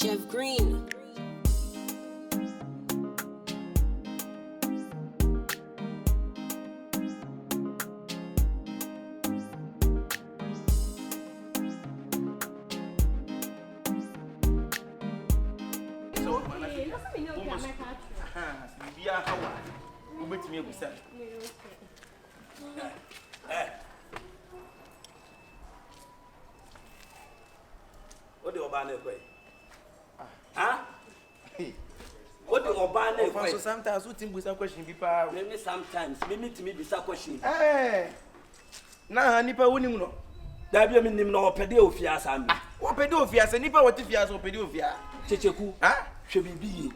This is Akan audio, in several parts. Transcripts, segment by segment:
Jeff Green. What the Obana way? Huh? What the Obana way? Sometimes we think with a question, people. Maybe sometimes, maybe to me, be a question. Eh, now, Nipa winning. There be a minimum no pedofia, Sam. What pedophias and Nipa what if you are so pedophia? Kyekyeku, Ah, should be.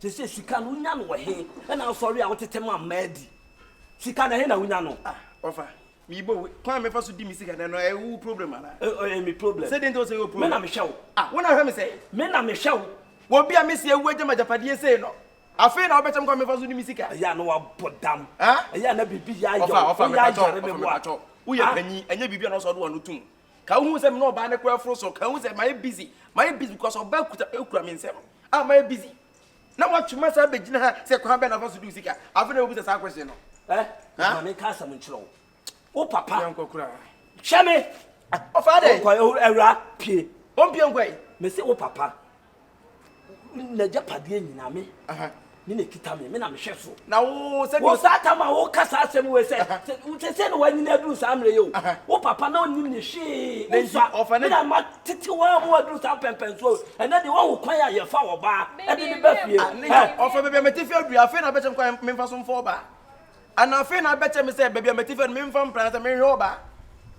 To say, Sikan, we here, and I'm sorry, I want to tell my mad. Sikan, I know. Offer. Me bo kwa me fa so di music and no e wu problem ana Me problem. say don't say you problem Me na me show. When I hear me say Me na me show. wo bia me se ewu agema japade say no afi na obechem kwa me fa so di music Ya no wa bodam. Ah, Ya na bibi ya yo. offer me ya me pato wo ye panyi enya bibi na so do no tum ka hu se me no ba ne kwa fro so ka hu se my busy because oba kuta ekura me nsem my busy na wa twuma sa begina ha se kwa be na fa so di music afi na wo bi sa question no Ma me ka sam nchiro. O papa yankokura Shame. O father Ko era pie. O pie ngwai Me say o papa. Na japade nyina me. Me na kita me na me hweso. na wo se Wo sata ma wo kasa asem we say. Se no wani na du samre yo. O papa na onim ne hwe. Me na ma tete wa mo adu sam pempen so. And then the one who kwaya ye fa wo ba. E de be fie. Offer baby me tifi adua afi na bechem kwa me fa so mfo ba. Ana afi na bechem me say baby me tifi me mfa mpran say me hwe ba.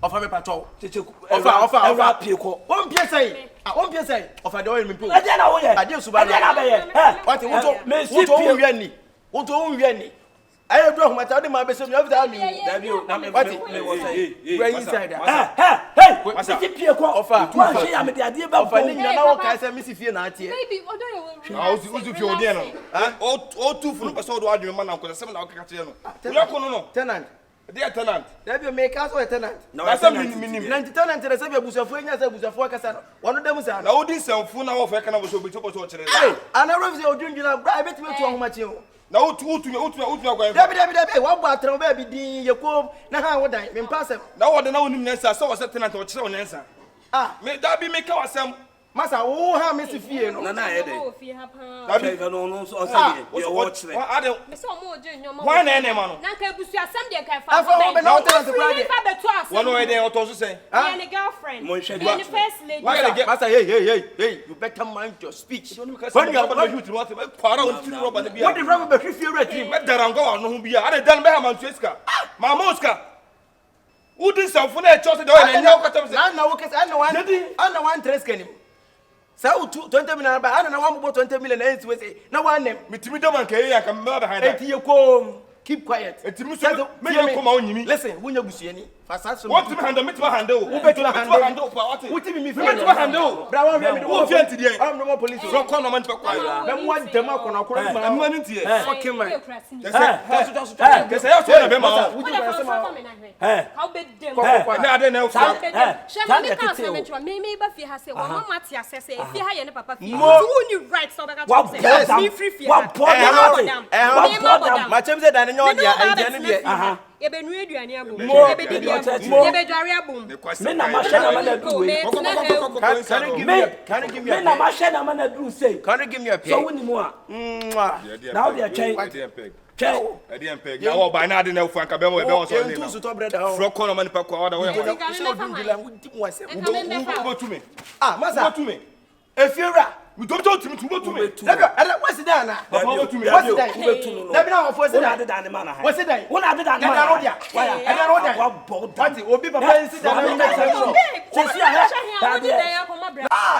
Offer me pato. Kyekyeku. Offer pie ko. Won pie say. Won pie say. Offer de oil me pio. E de na wo ye. Ade suba na. E de na be ye. What wo wi ani. Wo to wi ani. Aye do homa ta de ma be say me after me. Da bi o na me wo say. We inside. Hey. What is pie ko? Offer. Wa hwe ya me de ade ba. Offer ni na wo kai say me si fie na atie. Baby, odo ye wo. Ah, uzu fie odi no. O tu fu no person do adwuma na ko sem na wo kaka kire no. Wo ko no. Tenant. Dear tenant. There be make us a tenant. Na some minim. 90 tenant dey say abusafo nya say abusafo akasa no. Wono dem say Na odi semfu na wo fa kana wo so bi to so kire. Hey, ana rove say odwundwuna bra bet me to ahoma chi ho. Na wo tu agwan. Dabi wo bo atran ba bi din yekom na ha wo dan me mpasem. Na wo de na wonim nsa so wo se tenant wo kire wo nsa. Me da bi me ka wasem. Masa wo ha me si fie no. Na ye de. Fie ha pa. Da bi no so say ye wo kire. Ade. Me so mo ojo nyoma. Why na ene ma no? Na ka busu asem de ka fa. Afa wo be na wo tenant bra de. Fa beto asem. Wo no e de o to so say. Me and girlfriend. Mo nhwe Me and first lady. Masa hey, you better mind your speech. When you are about to shoot what kwara won tiri roba de bia. What the rubber be fie ready? Me darango no ho bia. Ade dan be ha man tueska. Ma moska. Udi semfu na e cho se de o na nya ko tam se. Na wo kesa ana one tres kenim. Say 20 million ba ana na one 20 million na we say na one name. Mitimi dem anka e ya ka me behind that. Eti yekom. Keep quiet. Etimi so me ye koma onyimi. Listen, wunya busuani. Fasa so. What me handle me handle. Who bet you handle? Pa what? What me Me handle. Bra one hear me. Wo fianti die. I'm no police. So come no man to kwa. Na mo dem akona akora ma. Am man ntie. Fucking man. Just say you na be ma. Wuju ba se ma. How be dem. Na ade na Shall me can say me ba fi ha say wa mama ti asese fi ha ye ne papa fi. Who you right so be ka say. Me free fi. Wa bodam. Ma chem say dan nyo dia entiane dia. Ye be nu aduane abom. Ye be di abom. Ye be dware abom. Me na ma hwe na ma na du we. Can you give me Me na ma hwe na ma na du say. Can you give me a pay? So woni mu a. Now they are chain. Check. Ade empeg. Na wo ba na ade na fu anka be mo so ni. Tu so to brother ho. Fro kono man pa kwa order we. So dundula wudi mu asem. Wo to me. Masa. Wo to me. Efiura. We don't talk to me, to me. What's it down? What's it What's it? Let me know what's it down. What's it down? When I did that, what will be papa sit down?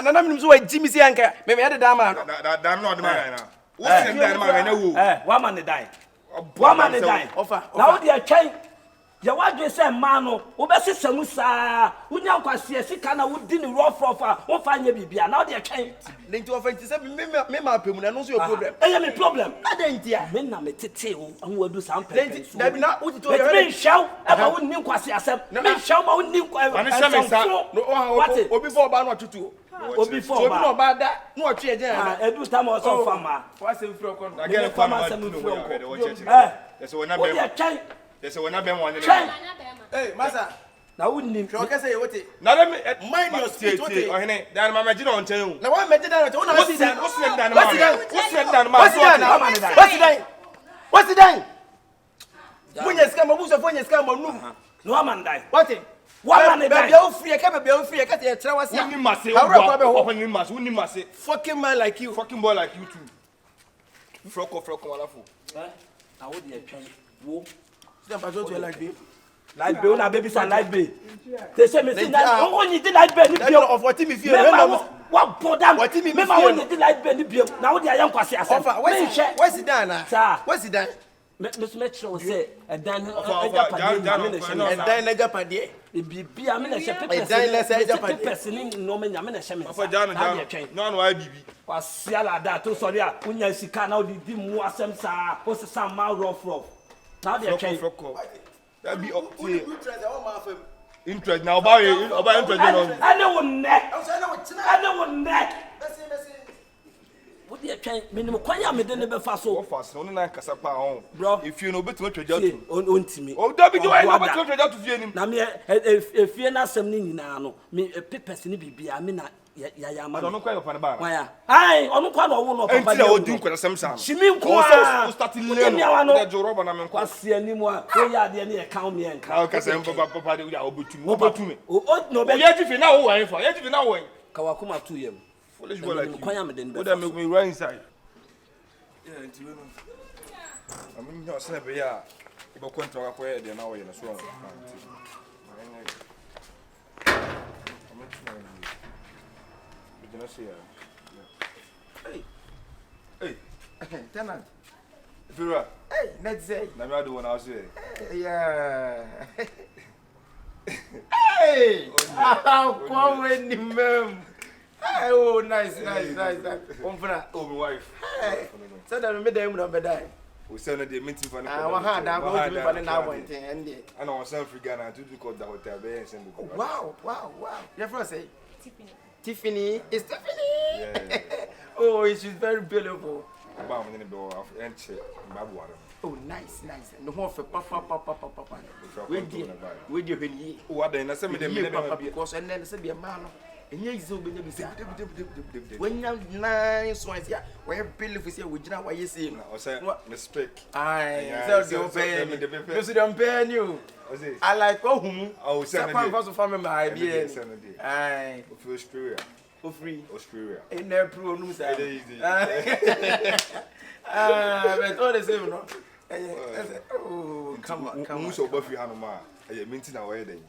Nana means what Jimmy Sianka. Maybe I had a dama. That's not the man. What's the man? One man die. One man die. Now they are chain. Ya wadwe se ma no wo be sesam saa unya nkwase sika na wodi ni rough wo fa nya bibia na wo de twen nti wo fa nti se me ma pemu na no so your problem me problem adentia me na me tete wo an wadu sam pepe so dabi na wo tito me shaw aba wo ni nkwase asem me shaw ma wo ni nkwase no obi for ba no atutu Obi for so no bad that no twe agyan edu time also farmer what say free okon again farmer say me free okon yes we na be yes we na be one hey masa na wunnim so okay say what na let me mind your speech what ohene dan mama gina on chen na wa meje dan what na see dan what's dan mama what's dan munye scam abuso fonye scam num no amandai what Woman, baby, you free. I can't be free. I can't tell what's your name. Fucking man like you. Fucking boy like you too. Froko, walafu. I would be a train. Wo. Stand by to like me. Like be una baby say like be. They say me say that only the like be ni bio of what me feel. What bodam. What me only the like be ni bio. Na wo dey ayam kwase asem. Where's it done now? Where's it done? Miss Metro say and then and then Japan bibi amena she person no me nyame na she me for Jan no no bibi kwasiala da to sorry a unya sika na odi mu asem sa o se sam ma rough na dey twen that be interest now about interest no ane wonne what dey twen minimum kwanya me de ne be fa so fast no na kasa pa on bro if you no betu treja to ontimi o da bi why no betu treja to fie nim na me efie na asem ni nyina no me papers ni bibia me na ya ma no kwa yo pa ne ba why ai onu kwa no wo no papa enti o din kwa asem sam shimi nkwa o start lane no de joro na me nkwa kwase animu a o ya de ne e kan me en ka o ka sem papa de ya obetumi o no be ye jifi na wo wan fa ye jifi na wo kawakuma tu yem foolish boy like you kwanya me den be what that make me run inside yeah enti we no I'm not saying be ya e ba kwanta wa kwa de na wo ye na so Hey, tenant. Vera. Hey, let's say. Na me do one house here. Yeah. Hey. Come when the mem. Oh, nice. Oh, my wife. Hey. So that me dem no be die. We send the meeting for na. Wa ha da go to for na point and there. And I was send free Ghana to do call the hotel be and send. Wow. Your friend say Tiffany. It's Tiffany. Yeah. Oh, she's very beautiful. Oh, nice. No more for papa. Where do you be? Oh, I didn't say me papa because and then say be a man. And here is open when you're nice ones, yeah. Where Billy was here, we did not what you see. I say, mistake. I pay you. I like oh, send a family idea. I feel spirit. For free. Australia. In their pro news. Easy. But all the same, no. Oh, come on. So Buffy Hanoma. I mean, now where they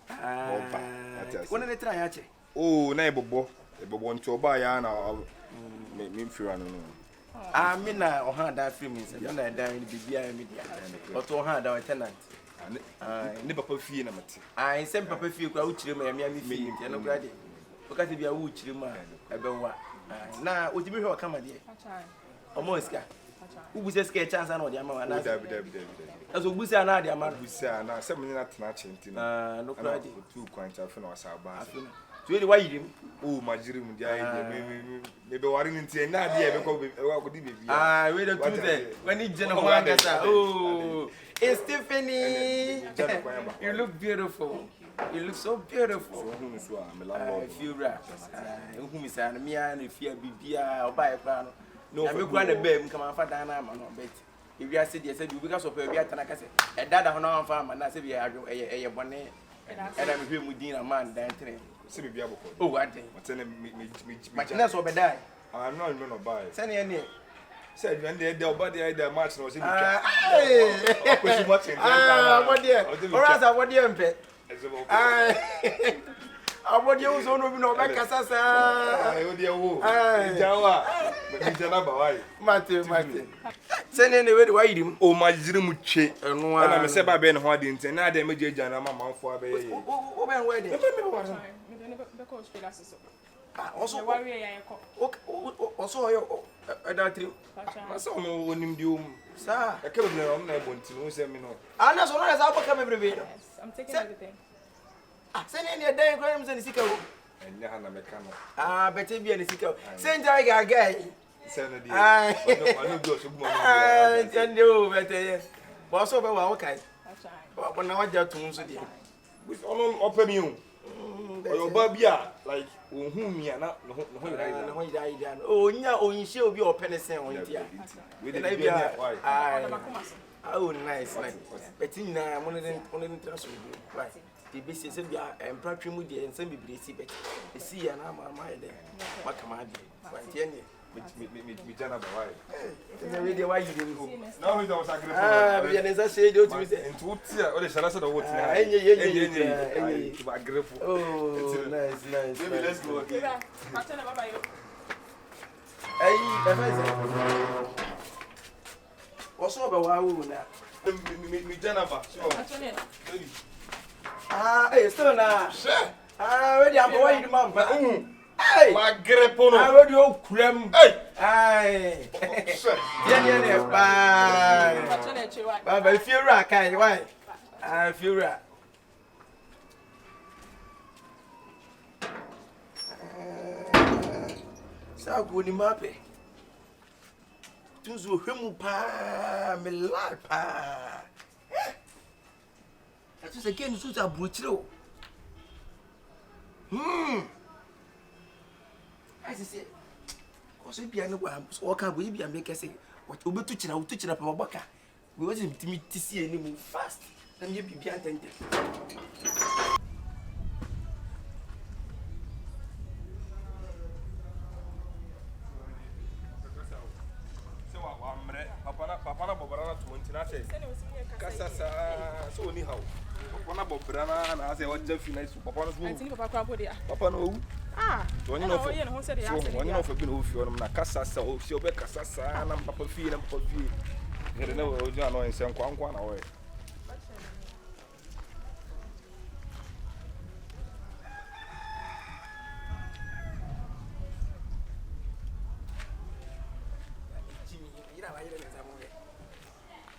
one of the try actually. Oh, neighbor, want to buy an hour. Me feel I don't know. I mean, I had that film is a young die in the BBI media. Or to her, our tenant. I never put fee in a mat. I sent Papa Few Crouch, Miami, and no credit. Because if you are Wooch, now, would you be here? Come here. Almost. Who was a sketch chance and all the amount? As a bush and the amount we say, now 7 minutes matching. No credit. 2 coins of us are really why you oh, my dream, maybe worrying into an idea because I wait a Tuesday when it's general. Oh, it's Tiffany. You look beautiful. You look so beautiful. I feel right. Whom is an and if you be or buy a plan. No, I'm going to bed, come on, for Dana, man, bet. If you are said, yes, you because of a dad on our farm, and I said, a bonnet, and I'm here with Dina man, then train. Oh, I think. My tenants will be die. I'm not going to buy. Send any. Said when they'll body the match was in the what dear? Or else I want you pet. I want you so no back as I dear woo. Jawa, Martin. Send any way to wait him. Oh, my dream che. And I'm a Seba Ben Harding, and now they made you and Mamma for a baby. Oh, wedding. Also, also, that true. I saw no one in doom, sir. I can't want to send me no. And as long as I will come every day, I'm taking everything. Send in your day grams and sickle. And Yana Mecano. Ah, better be any sicker. Send I guy. Senator, I know those who and you better. What's over Wkhkyd? When I want your tunes again. with all open you. Or Babia, like whom you are not. Oh, no, she'll be open a sound with you. With the idea why. Oh, nice. Bettina, one of them transfer. Right. The business and practically with the and send me busy, but the sea and I'm there. What come on? Me Jana why? The why you didn't go. Now it was agreed. As I said, you to say, and two tier, or the Shalasa of what? Oh, nice. Maybe let's go again. What's over? Why would that? Me Jana, hey, still now. Ready, I'm going to mom. Hey, my grepono. I read your creme. Hey, Aye. Bye. Bye. I feel right, why? I feel right. So good in Mappy. Tuzu him pa, me life pa. That is again, Susa Butro. As I say, because if you are no walker, we be a make us say, what will be teaching our teaching up our baka. We wasn't to see any move fast. Then you be attended. Papa Bobrana 20 Casasa, so anyhow. Papa Bobrana, and I say, what Jeff nice to Papa's room. Papa no. One of been over on Casasa, or Silver Casasa, and Papa Fee and Papa Fee. You know, John and San Juan away.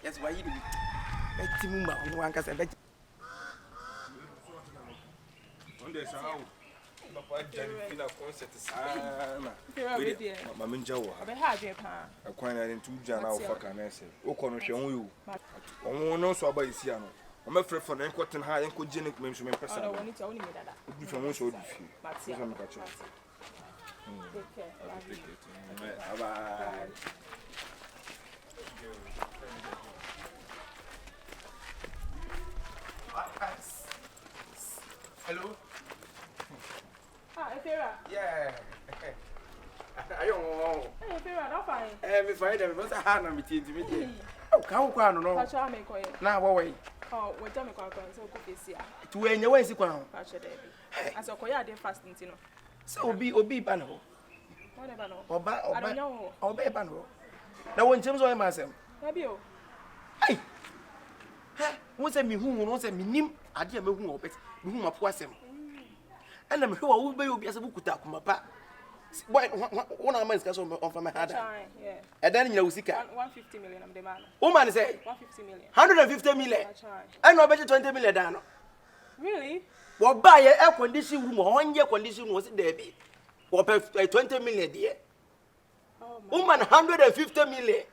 That's why you do. Let him move one cast and let One day, Papa Jenny concert. Mamma Joe, a quine into Jana for Canessa. O connection you. On no so by Siano. I'm afraid for an cotton high and cogenic mention person. I want to only that. If you want to hello? Yeah. I don't know. Hey, find them. What's a hand on me? Oh, can't go on. No, now, wait. Oh, what time I so good this year? To when you went to go. As a coya de fasting, so be banner. Or be banner. Now, when James or myself. Hey, what's a me who wants a minim? I dear me who opens, whom I was him. And I'm sure I will be as a book to talk my papa. One of my guys on my head. And then you see 150 million of the man. Woman say 150 million. 150 million. I know better 20 million. Really? What buy a air condition room or 1 year condition was it there be? What 20 million, dear? Woman 150 million.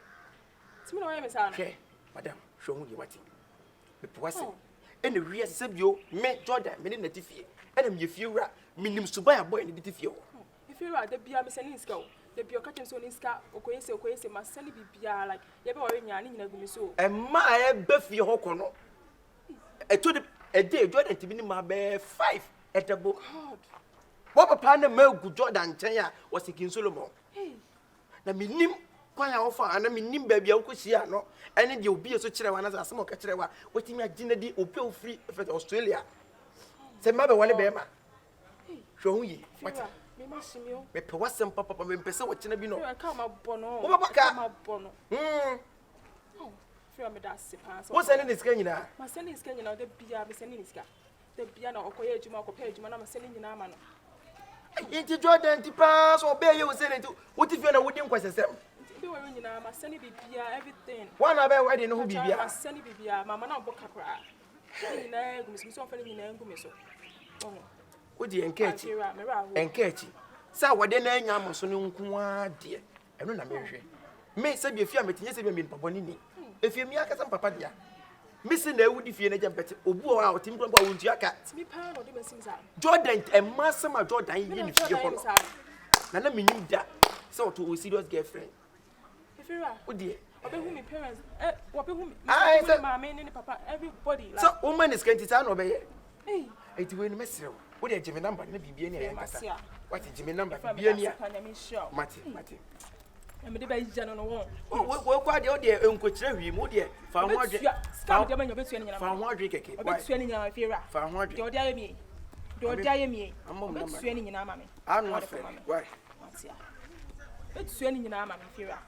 Okay, madam, show me what it was. And the real Sabio, me Jordan, many native, and if you are meaning to buy a boy in the tifio. If you are the Bia Messanisco, the Biocatum Soniska, Okoese, must send be like Yabo in Yanni, so. And my Buffy Hokono. I told a day Jordan to be my bear 5 at the book. What upon the milk Jordan Tanya was against Solomon. The minim. Quite often, and I mean, baby, Uncle Siano, and you'll be a such a one as a smoke at Trewa, waiting at dinner or pill free for Australia. Say, Mother, one of them. Show ye. What? Me was some papa and person watching a bino. I come up bono. Bono. Fear me that sipas. What's any Scania? My son is Scania, the Bia Messaniska. The piano or Koyajima or Page, Manama selling in Amano. Ain't Jordan to pass or bear you sending to what if you're a wooden question? My sonny be everything. One of our wedding who be my sonny be my man of Bocacra. Odi enkechi. Sa wode na anya amoso ne nko ade. Eno na mehwe. Me se bi afia metinye se bi me papa ni. Efie mi aka sam papa dia. Me se na ewudi fie na jampete. Obu o a otim kwa wontu aka. Timi pa no de mesim sa. Jordan emasema Jordan yi ni fie ko no. Na menyim da. Se o to serious girlfriend. Efira. Odi Obehu me parents. Obehu me. Mama and papa everybody like. So woman is going to tell obey. Eh. It will mesro. What is Jimmy number na bibia ni akasa. What is Jimmy number bibia ni? Mate. Me de ba jana no won. Wo kwa de o de enkokyere hwi mu de fa ho adwe. Scam de manyo betua ni nyana. Fa ho adwe keke. Betua ni nyana Efira. Fa ho adwe. De odi ayemi. De odi ayemi. Betua ni nyana mama me. Anu afa. Why? Mate. Betua ni nyana mama Efira.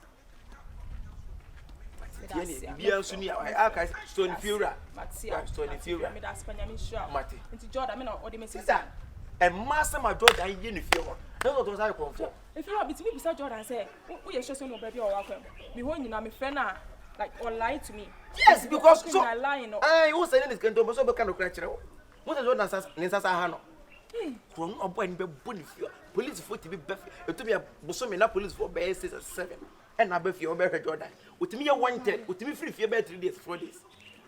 Bia nso ni aka Stone Fury. Stone Fury. Me da Spanya me sure. Mate. Nti Jordan me na odi me sister. E massa ma Jordan yi ni fie ho. Na so to say confirm. If you be to me beside Jordan say, "Who you show so no baby or welcome." Me ho nyina me friend na like or lie to me. Yes, because so lying no. Who say this can do so be kan okra kire wo. Mo say Jordan sasa ha no. From obo ni be boni fie. Police for to be befe. E to be boso me na police for be 6 or 7. And I bet you over Jordan. With me, 110, with me free for 3 days, 4 days.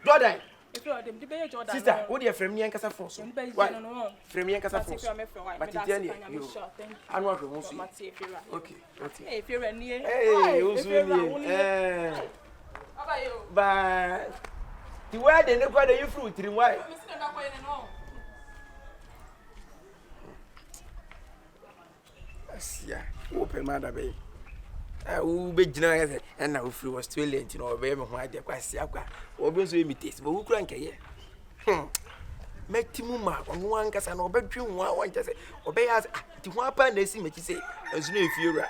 Jordan, if you are them, the Jordan. Sister, what do you frame me and Casa Force? Frame me and Casa Force. But it's any. I'm not going to see. Okay. If you're near, hey, but the way they never got you fruit in why? Yeah, open mother baby. Who be generous and now free was too late, you know, baby, why they quite siaka, or be so imitate, but who crank here? Make Timuma on one cast and obey you one just say, obey us to one pan they see me to say, as no if you're right.